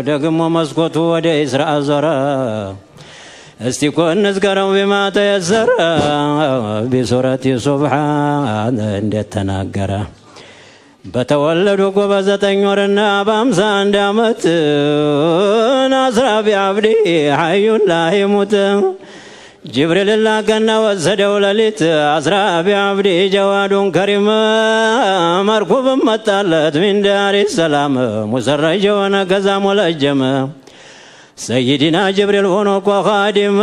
ደግሞ መስኮቱ ወደ እስራኤል ዞረ እስቲ ኮን ንዝገረው بما تيسر بسورة سبحان እንዴት ተናገረ በተወለዱ ጎበዘጠኝ ወርና በ51 ዓመት ናስራቢ አብዲ ሐዩን ላ ይሙት ጅብሪል ላከና ወሰደው ለሊት አስራቢ አብዲ ጀዋዱን ከሪም መርኩብ መጣለት من دار السلام مسرج ونكዛ ሞለጀመ سيدنا جبريل ونوك وخادم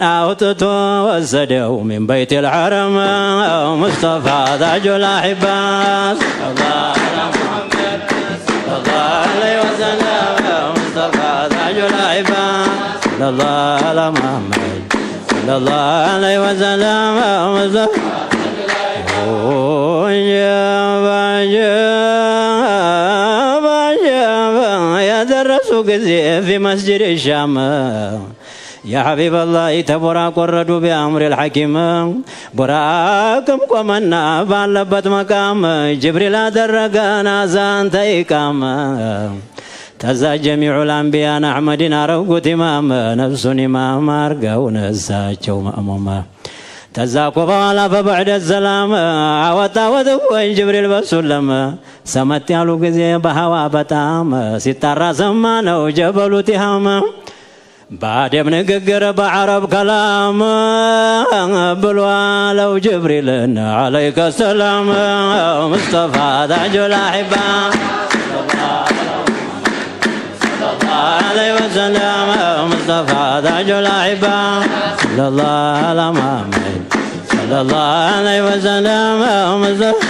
أوتت وزدوا من بيت الحرم مصطفى تاج الأحباء الله على محمد صلى الله عليه وسلم مصطفى تاج الأحباء صلى الله على محمد صلى الله عليه وسلم مصطفى في مسجد الشام يا حبيب الله تبرا قردوا بأمر الحكيم براكم قمنا بالبت مقام جبريل درقنا زانت إقام تزا جميع الأنبياء أحمدنا روقت إمام نفس إمام أرقون الساجو مأموما تزاكوا بالا فبعد السلام عوتا وذوين جبريل بسلم سمت يالو قزي بهوا بتام ستارا سمانو جبلو تهام بعد ابن ققر بعرب كلام بلوا لو جبريل عليك السلام مصطفى تاج الأحباء صلى الله عليه وسلم مصطفى تاج الأحباء صلى الله على محمد صلى الله عليه وسلم مصطفى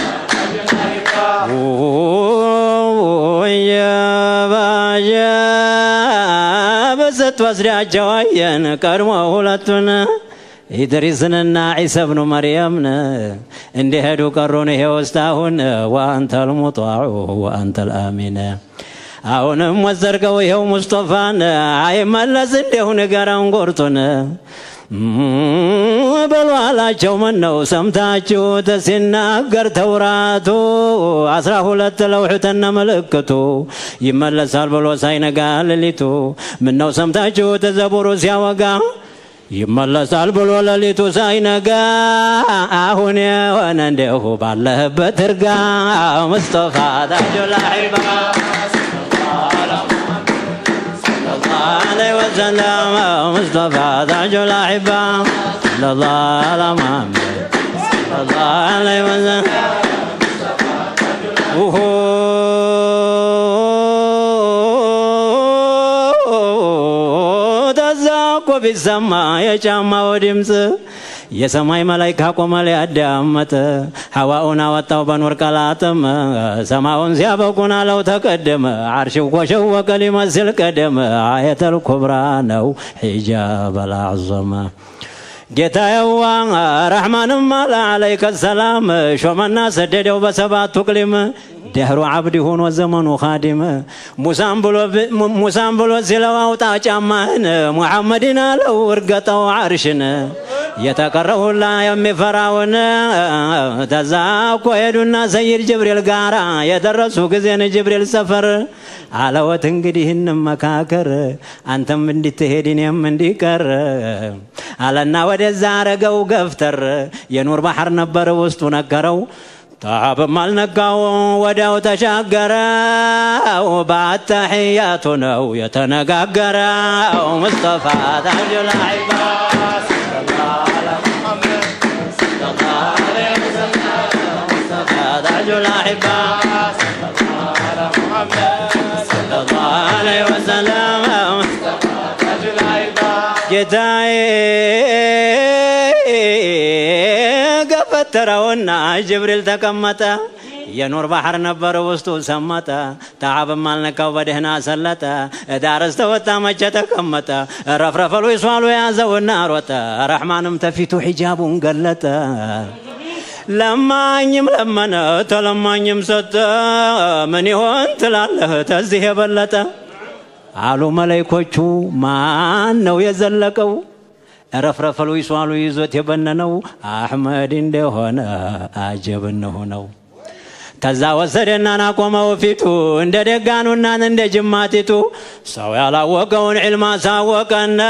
بست وزرع جوايا كرمه ولتنا إدريسنا عيسى بن مريم اندي هدو كرونه وستاهن وأنت المطاع وأنت الآمين አሁንም ወዘርገው ይሄው ሙስጠፋን አይመለስ እንደው ንገረን ጎርቶን በሏላቸው ምን ነው ሰምታችሁ ተሲናገር ተውራቱ 12 ለውህተና መልእክቱ ይመለሳል ብሎ ሳይነጋ ለሊቱ ምን ነው ሰምታችሁ ተዘቡሩ ሲያወጋ ይመለሳል ብሎ ለሊቱ ሳይነጋ አሁን የሆነ እንደው ባለህበት እርጋ ሙስጠፋ ታጁል አህባ عليه وسلم مصطفى تاج الأحباء صلى الله على محمد صلى الله عليه وسلم تزاكو بالسماء يجمع ودمس የሰማይ መላእክት ቆመለ ያዳመጠ ሐዋኡና ወጣው በኑር ቀላተም ሰማውን ሲያበቁና ለው ተቀደመ አርሽው ወሸወቀ ሊመስል ቀደመ አየተል ኩብራ ነው ሒጃብ አልአዕዘማ ጌታዬዋ ረሕማንም አለ عليك السلام ሾመና ሰደደው በሰባቱ ቅሊም ደህሩ ዓብድ ሆኖ ዘመኑ ኻዲም ሙሳም ብሎ ሲለው አውጣ ጫማህን ሙሐመድን አለው እርገጠው ዓርሽን የተቀረውላ የሚፈራውን ተዛኮ ሄዱና ሰይድ ጅብሪል ጋራ የደረሱ ጊዜን ጅብሪል ሰፈር አለወት እንግዲህ እንመካከር አንተም እንድትሄድ እኔም እንድቀር አለና ወደዛ አረገው ገፍተር የኑር ባህር ነበር ውስጡ ነገረው تعب مالنقاو وداو تشاقراو بعتحياتنا ويتنقاقراو مصطفى تاج الأحباء صلى الله على محمد صلى الله عليه وسلم مصطفى تاج الأحباء صلى الله على محمد صلى الله عليه وسلم مصطفى تاج الأحباء جداي ترونا جبريل تكمت የኑር ባህር ነበር ውስጡ ሰመተ تعب ማልነካው በደህና ሰለተ ዳርስ ተወጣ መቼ ተቀመጠ ረፍረፈሉ ይስዋሉ ያዘውና ሮጠ ረህማንም ተፊቱ ሒጃቡን ገለጠ ለማኝም ለመነ ተለማኝም ሰጠ ምን ይሆን ትላለህ ተዚህ የበለጠ አሉ መላእክቶቹ ማን ነው የዘለቀው ረፍረፈሉ ይስዋሉ ይዞት የበነነው አህመድ እንደሆነ አጀብ ነው ተዛ ወሰደና ናቆመው ፊቱ እንደ ደጋኑና እንደ ጅማቲቱ ሰው ያላወቀውን ዒልማ ሳወቀና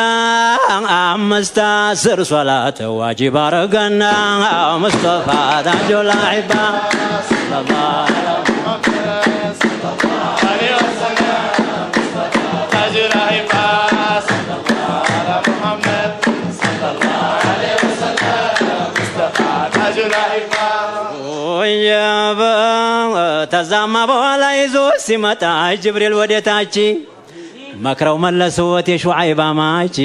አምስት አስር ሶላት ዋጅብ አረገና ሙስጠፋ ታጁል አሕባ ሰለላሁ ዐለይሂ ወሰለም ታጁል አሕባ ሰለላሁ ሙሐመድ ሰለላሁ ዐለይሂ ወሰለም ሙስጠፋ ታጁል አሕባ ወያባ ተዛማ በኋላ ይዞ ሲመጣ ጅብሪል ወደታች መክረው መለሱት የሹዓይባ ማች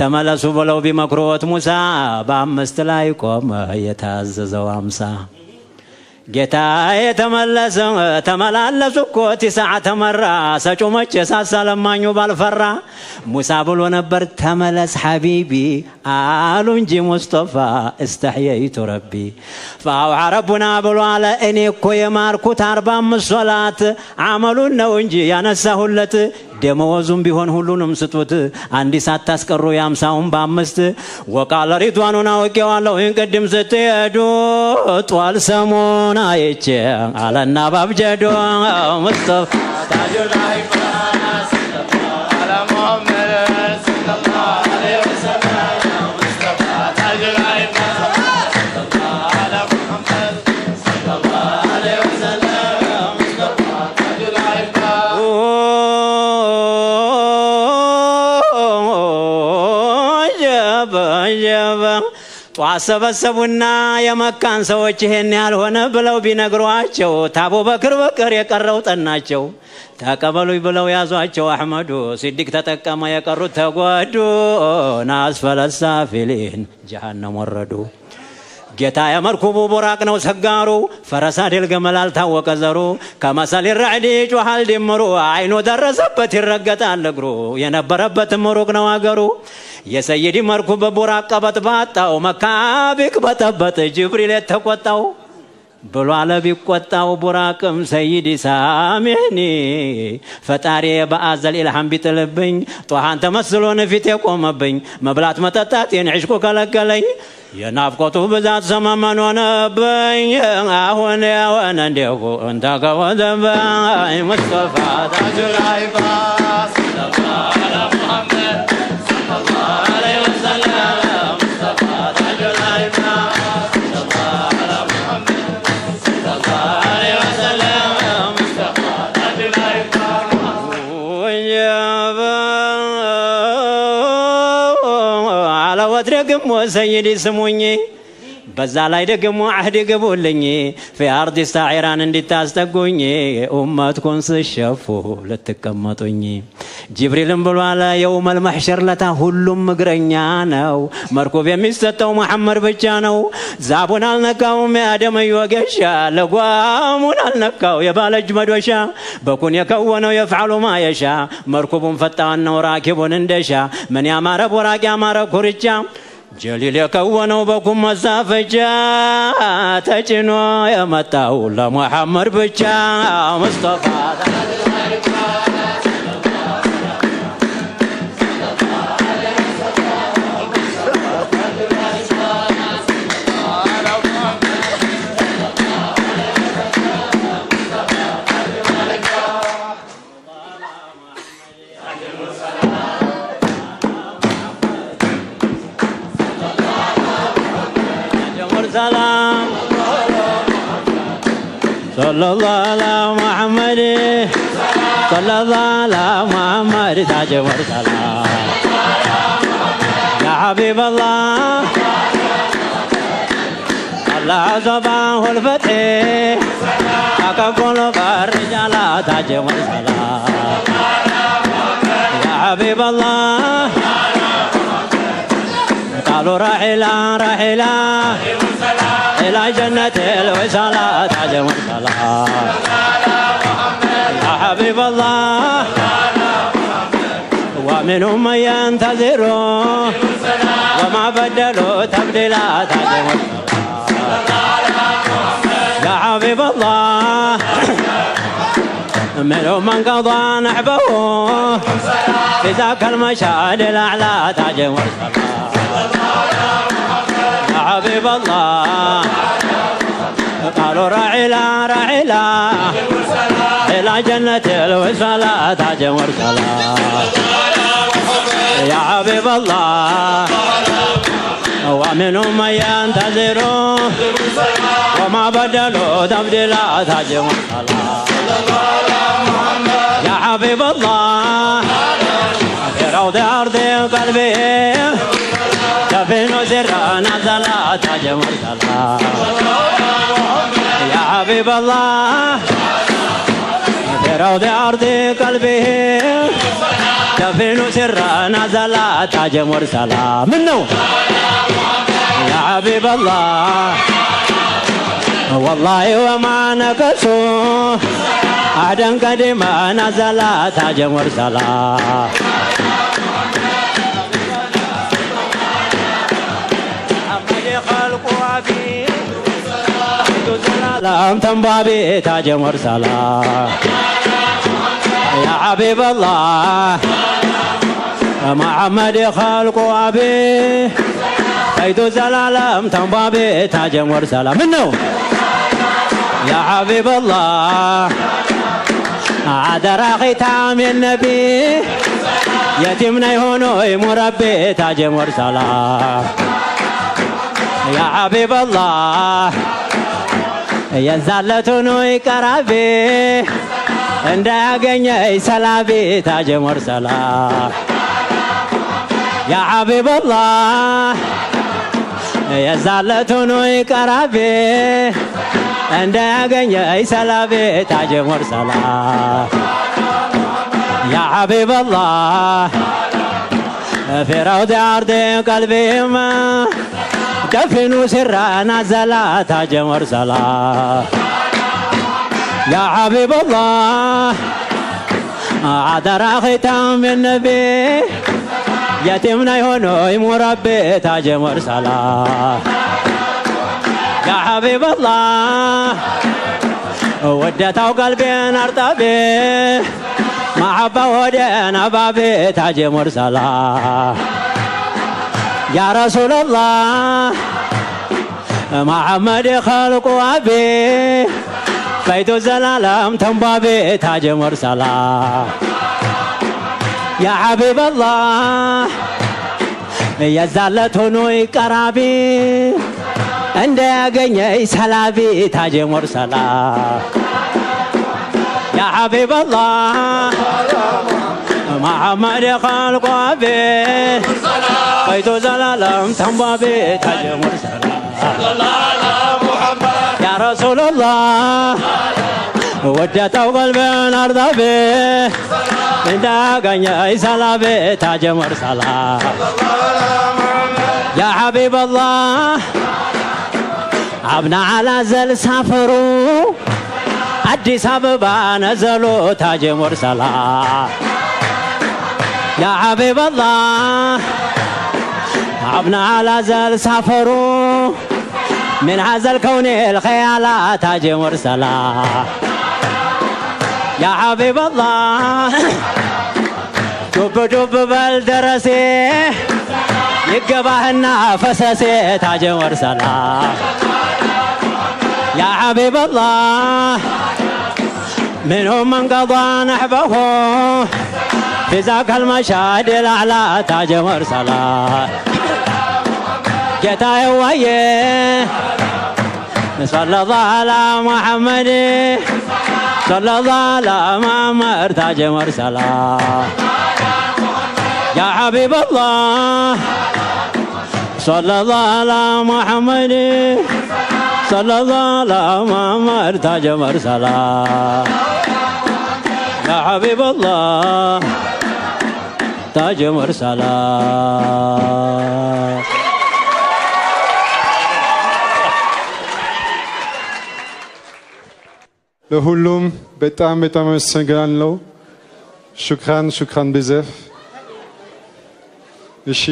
ተመለሱ ብለው ቢመክሩት ሙሳ በአምስት ላይ ቆመ የታዘዘው 50 ጌታ የተመለሰ ተመላለሱ እኮ ትስዓ ተመራ ሰጩመች ሳሰለማኙ ባልፈራ ሙሳ ብሎ ነበር ተመለስ ሐቢቢ አሉ እንጂ ሙስጠፋ استحييت ربي فاوعى ربنا ብሎ አለ እኔ እኮ የማርኩት 45 ሶላት አመሉን ነው እንጂ ያነሳሁለት ደመወዙም ቢሆን ሁሉንም ስጡት አንዲ ሳታስቀሩ ያምሳውን በአምስት ወቃለ ሪድዋኑና ወቄዋለሁ እንቀድም ስትሄዱ ጧል ሰሞን አይቼ አለና ባብጀዶ ሙስጠፋ ታጁል አሕባ ሰለላሁ ዐላ ሙሐመድ ሰለላሁ ዐለይሂ ወሰለም ሙስጠፋ ታጁል አሕባ ሰለላሁ ዐላ ሙሐመድ ሰለላሁ ዐለይሂ ወሰለም ሙስጠፋ ታጁል አሕባ ጧሰበሰቡና የመካን ሰዎች ይሄን ያልሆነ ብለው ቢነግሯቸው ታቦበክር በቀር የቀረው ጠናቸው ተቀበሉኝ ብለው ያዟቸው አህመዱ ሲዲቅ ተጠቀመ የቀሩት ተጓዱ ናስፈለሳፊሊን ጀሃነም ወረዱ ጌታ የመርኩቡ ቡራቅ ነው ሰጋሩ ፈረስ አይደል ገመል አልታወቀ ዘሩ ከመሰል ረዕድ ጮሃል ድምሩ አይኑ ደረሰበት ይረገጣል እግሩ የነበረበት ምሩቅ ነው አገሩ የሰይዲ መርኩብ ቡራቅ ቀበጥባጣው መካቢክ በጠበጥ ጅብሪል ተቆጣው ብሎ አለ ቢቆጣው ቡራቅም ሰይዲ ሳሚህኒ ፈጣሪ በአዘል ኢልሃም ቢጥልብኝ ጧሃን ተመስሎን ፊት የቆመብኝ መብላት መጠጣት የንዕሽኩ ከለከለኝ የናፍቆቱ ብዛት ሰማመን ሆነብኝ አሁን ያወነ እንደሁ እንተከወዘበኝ ሙስጠፋ ታጁል አሕባ ሰለላሁ ዐላ ሙሐመድ ሰለላሁ ዐለይሂ ወሰለም ሙስጠፋ ታጁል አሕባ ሰለላሁ ዐላ ሙሐመድ ሰለላሁ ዐለይሂ ወሰለም ሙስጠፋ ታጁል አሕባ ወያባ አለወትረግም ሰይዲ ስሙኝ በዛ ላይ ደግሞ አህድ ገቡልኝ في ارض الساعران እንድታስጠጉኝ ኡመትኩን ስሸፉ ለተቀመጡኝ ጅብሪልም ብሎ አለ የውም المحشر ለታ ሁሉም እግረኛ ነው መርኩብ የሚሰጠው መሐመድ ብቻ ነው ዛቡን አልነካውም ያደም ይወገሻ ለጓሙን አልነካው የባለጅ መዶሻ በኩን የከወነው يفعل ما يشاء መርኩቡን ፈጣን ነው ራኪቡን እንደሻ ምን ያማረ ቡራቅ ያማረ ኩርቻ جليل يكونوا بكم مسافجا تجنو يا متاو لمحمد بجا مصطفى سلام صلى الله على محمد صلى الله على محمد تاج سلام يا حبيب الله الله صباح الفتح أكبر الرجال تاج سلام يا حبيب الله قالوا راحلا راحلا إلى جنة الوصالة عجم الصلاة يا حبيب الله ومنهم من ينتظروا وما بدلوا تبديلات عجم الصلاة يا حبيب الله منهم من قضى نحبه في ذاك المشهد الأعلى تاج مرسلا يا حبيب الله قالوا راعلا راعلا إلى جنة الوصلا تاج مرسلا يا حبيب الله ومنهم من ينتظروا وما بدلوا تبديلا تاج مرسلا يا حبيب الله في روض أرض قلبي تفين سرا نزلا تاج مرسلا يا حبيب الله في روض أرض قلبي تفين سرا نزلا تاج مرسلا منو يا حبيب الله والله وما نكسوا أحدا قدما نزلا تاج مرسلا أمد خلقوا فيه لم تنبابي تاج مرسلا يا حبيب الله محمد خلقوا أبيه بيت زلالم تنبابي تاج مرسلا منو يا حبيب الله عذر ختام النبي يتمنى هونو مربي تاج مرسلا يا حبيب الله يزالتونو يقربي እንዳገኘ ሰላቢ ታጅ ሙርሰላ يا حبيب الله يزالتونو يقربي እንዳገኘ ሰላቢ ታጅ ሙርሰላ يا حبيب الله في روض أرض قلبي ما دفنوا سرا نزلا تاج مرسلا يا حبيب الله عذر ختام النبي يتمنى هونو مربي تاج مرسلا يا حبيب الله ودتاو قلبي ارتبي محبة ودين بابي تاج مرسلا يا رسول الله محمد خلق أبي بيت زلالم تنبابي تاج مرسلا يا حبيب الله يزالتونو يقربي እንዳገኘ ሰላቢ ታጅ مرسلا يا حبيب الله محمد خلق أبي بيت زلالم تنبابي تاج مرسلا يا رسول الله ودتاو قلبي أرضبي እንዳገኘ ሰላቢ ታጅ مرسلا يا حبيب الله عبنا على زل سافروا أديس أبابا نزلوا تاج مرسلا يا حبيب الله عبنا على زل سافروا من هذا الكون الخيالات تاج مرسلا يا حبيب الله دب دب بالدرسي يقبهنا فسسي تاج مرسلا يا حبيب الله منهم من قضى نحبه في ذاك المشهد الأعلى تاج مرسلا جتاي ويه صلى الله على محمد صلى الله على محمد تاج مرسلا يا حبيب الله صلى الله على محمد صلى الله على محمد تاج مرسلا يا حبيب الله تاج مرسلا ለሁሉም በጣም አመሰግናለሁ። شكرا بزاف እሺ